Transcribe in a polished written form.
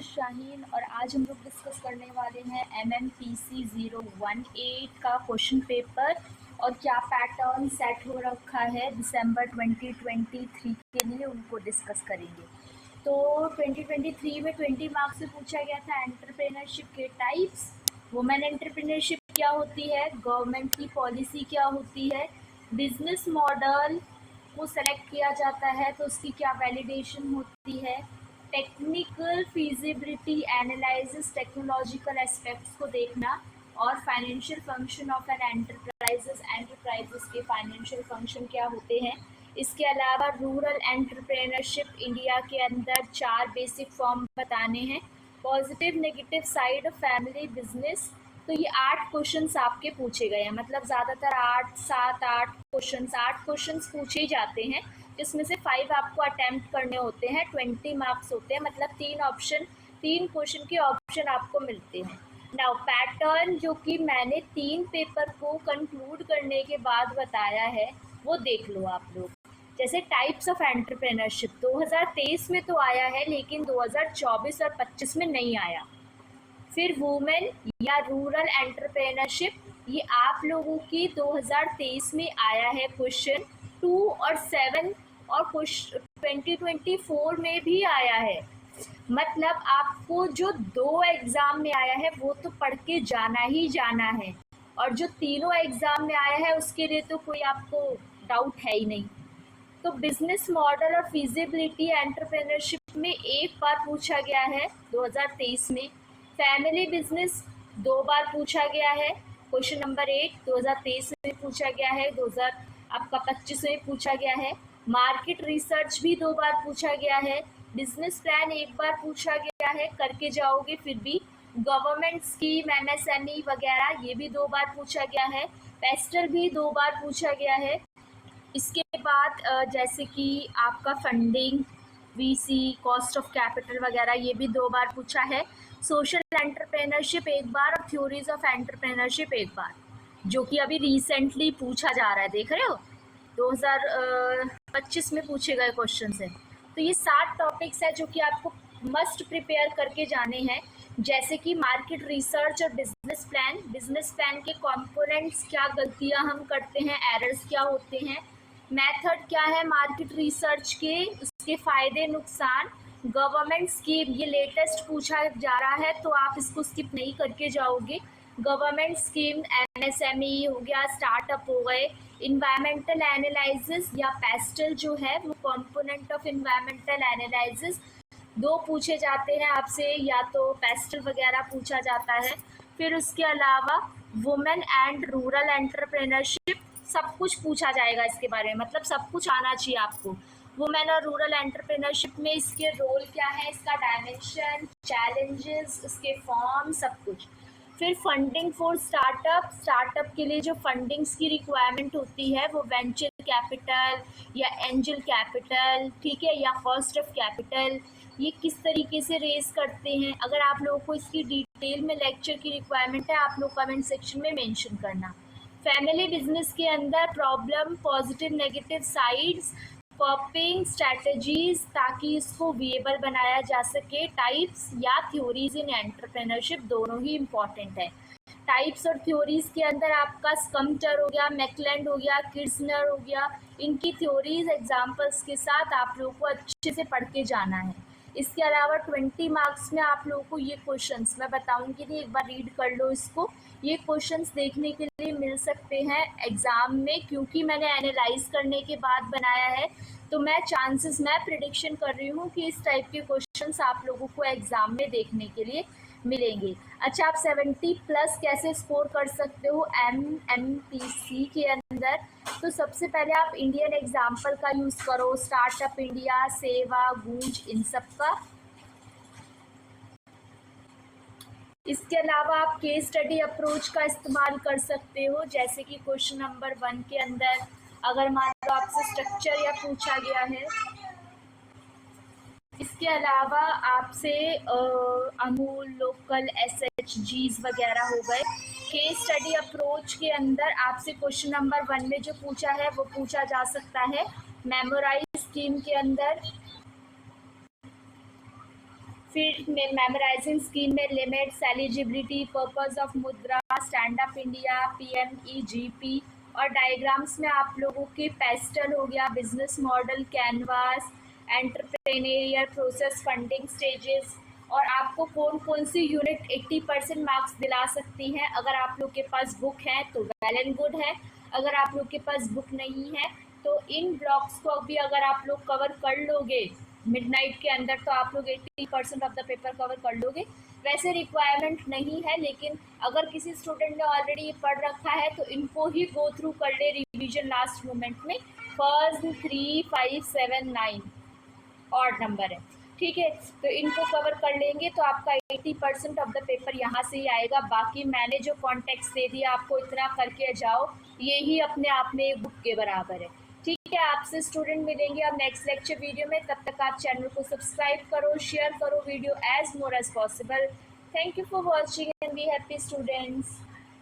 Is Shaheen और आज हम लोग डिस्कस करने वाले हैं MMPC 018 का क्वेश्चन पेपर और क्या पैटर्न सेट हो रखा है दिसंबर 2023 के लिए उनको डिस्कस करेंगे। तो 2023 में 20 मार्क्स से पूछा गया था एंटरप्रेन्योरशिप के टाइप्स, वुमेन एंटरप्रेन्योरशिप क्या होती है, गवर्नमेंट की पॉलिसी क्या होती है, बिजनेस मॉडल को सेलेक्ट किया जाता है तो उसकी क्या वैलिडेशन होती है, technical feasibility analysis, technological aspects को देखना और financial function of an enterprises के फाइनेंशियल फंक्शन क्या होते हैं। इसके अलावा रूरल एंटरप्रेन्योरशिप इंडिया के अंदर 4 बेसिक फॉर्म बताने हैं, positive negative side of family business. तो ये 8 क्वेश्चंस आपके पूछे गए हैं, मतलब ज़्यादातर 8 क्वेश्चंस पूछे ही जाते हैं, जिसमें से 5 आपको अटेम्प्ट करने होते हैं। 20 मार्क्स होते हैं, मतलब 3 क्वेश्चन के ऑप्शन आपको मिलते हैं। नाउ पैटर्न जो कि मैंने 3 पेपर को कंक्लूड करने के बाद बताया है वो देख लो आप लोग। जैसे टाइप्स ऑफ एंटरप्रेन्योरशिप 2023 में तो आया है, लेकिन 2024 और 25 में नहीं आया। फिर वुमेन या रूरल एंटरप्रेन्योरशिप, ये आप लोगों की 2023 में आया है क्वेश्चन 2 और 7, और 2024 में भी आया है। मतलब आपको जो 2 एग्ज़ाम में आया है वो तो पढ़ के जाना ही जाना है, और जो तीनों एग्ज़ाम में आया है उसके लिए तो कोई आपको डाउट है ही नहीं। तो बिजनेस मॉडल और फिजिबिलिटी एंटरप्रेन्योरशिप में एक बार पूछा गया है 2023 में, फैमिली बिजनेस 2 बार पूछा गया है, क्वेश्चन नंबर 8 2023 में पूछा गया है, 2025 में पूछा गया है, मार्केट रिसर्च भी 2 बार पूछा गया है, बिजनेस प्लान 1 बार पूछा गया है, करके जाओगे फिर भी, गवर्नमेंट स्कीम MSME वगैरह ये भी 2 बार पूछा गया है, पेस्टल भी 2 बार पूछा गया है। इसके बाद जैसे कि आपका funding, VC, cost of capital वगैरह ये भी 2 बार पूछा है, सोशल एंटरप्रेन्योरशिप 1 बार और थ्योरीज ऑफ एंटरप्रेन्योरशिप 1 बार, जो कि अभी रिसेंटली पूछा जा रहा है, देख रहे हो 2025 में पूछे गए क्वेश्चन है। तो ये 7 टॉपिक्स है जो कि आपको मस्ट प्रिपेयर करके जाने हैं, जैसे कि मार्केट रिसर्च और बिजनेस प्लान के कंपोनेंट्स, क्या गलतियां हम करते हैं, एरर्स क्या होते हैं, मेथड क्या है मार्केट रिसर्च के, उसके फ़ायदे नुकसान, गवर्नमेंट स्कीम ये लेटेस्ट पूछा जा रहा है तो आप इसको स्किप नहीं करके जाओगे। गवर्नमेंट स्कीम MSME हो गया, स्टार्टअप हो गए, इन्वायरमेंटल एनालिसिस या पेस्टल जो है वो कंपोनेंट ऑफ इन्वायरमेंटल एनालिसिस 2 पूछे जाते हैं आपसे, या तो पेस्टल वगैरह पूछा जाता है। फिर उसके अलावा वुमेन एंड रूरल एंटरप्रेन्योरशिप सब कुछ पूछा जाएगा इसके बारे में, मतलब सब कुछ आना चाहिए आपको। वुमेन और रूरल एंटरप्रेन्योरशिप में इसके रोल क्या है, इसका डायमेंशन, चैलेंजेस, इसके फॉर्म, सब कुछ। फिर फंडिंग फॉर स्टार्टअप के लिए जो फंडिंग्स की रिक्वायरमेंट होती है वो वेंचर कैपिटल या एंजल कैपिटल, ठीक है, या कॉस्ट ऑफ कैपिटल, ये किस तरीके से रेज करते हैं। अगर आप लोगों को इसकी डिटेल में लेक्चर की रिक्वायरमेंट है आप लोग कमेंट सेक्शन में मेंशन करना। फैमिली बिजनेस के अंदर problem, positive negative sides, कॉपिंग strategies ताकि इसको विएबल बनाया जा सके, टाइप्स या थ्योरीज इन एंटरप्रेन्योरशिप दोनों ही इम्पॉर्टेंट है। टाइप्स और थ्योरीज के अंदर आपका स्कम्टर हो गया, मैकलेंड हो गया, किर्चनर हो गया, इनकी थ्योरीज एग्जाम्पल्स के साथ आप लोगों को अच्छे से पढ़ के जाना है। इसके अलावा 20 मार्क्स में आप लोगों को ये क्वेश्चंस मैं बताऊंगी नहीं, एक बार रीड कर लो इसको। ये क्वेश्चंस देखने के लिए मिल सकते हैं एग्ज़ाम में, क्योंकि मैंने एनालाइज करने के बाद बनाया है तो मैं प्रिडिक्शन कर रही हूँ कि इस टाइप के क्वेश्चंस आप लोगों को एग्ज़ाम में देखने के लिए मिलेंगे। अच्छा, आप 70+ कैसे स्कोर कर सकते हो MMPC के अंदर, तो सबसे पहले आप इंडियन एग्जाम्पल का यूज़ करो, स्टार्टअप इंडिया, सेवा, गूंज, इन सब का। इसके अलावा आप केस स्टडी अप्रोच का इस्तेमाल कर सकते हो, जैसे कि क्वेश्चन नंबर 1 के अंदर अगर मान लो आपसे स्ट्रक्चर या पूछा गया है। इसके अलावा आपसे अमूल, लोकल, SHGs वगैरह हो गए। केस स्टडी अप्रोच के अंदर आपसे क्वेश्चन नंबर 1 में जो पूछा है वो पूछा जा सकता है मेमोराइज स्कीम के अंदर। फिर मेमोराइजिंग स्कीम में लिमिट्स, एलिजिबिलिटी, पर्पस ऑफ मुद्रा, स्टैंड अप इंडिया, PMEGP, और डायग्राम्स में आप लोगों के पेस्टल हो गया, business model, canvas, entrepreneurial process, funding stages, और आपको कौन कौन सी यूनिट 80% मार्क्स दिला सकती हैं। अगर आप लोग के पास बुक है तो वेल एंड गुड है, अगर आप लोग के पास बुक नहीं है तो इन ब्लॉक्स को भी अगर आप लोग कवर कर लोगे मिडनाइट के अंदर तो आप लोग 80% ऑफ द पेपर कवर कर लोगे। वैसे रिक्वायरमेंट नहीं है, लेकिन अगर किसी स्टूडेंट ने ऑलरेडी पढ़ रखा है तो इनको ही गो थ्रू कर ले रिवीजन लास्ट मोमेंट में। फर्स्ट 3, 5, 7, 9 ऑड नंबर है, ठीक है, तो इनको कवर कर लेंगे तो आपका 80% ऑफ द पेपर यहाँ से ही आएगा। बाकी मैंने जो कॉन्टेक्स्ट दे दिया आपको इतना करके जाओ, ये ही अपने आप में एक बुक के बराबर है। ठीक है, आपसे स्टूडेंट मिलेंगे अब नेक्स्ट लेक्चर वीडियो में। तब तक आप चैनल को सब्सक्राइब करो, शेयर करो video as more as possible. Thank you for watching and be happy students.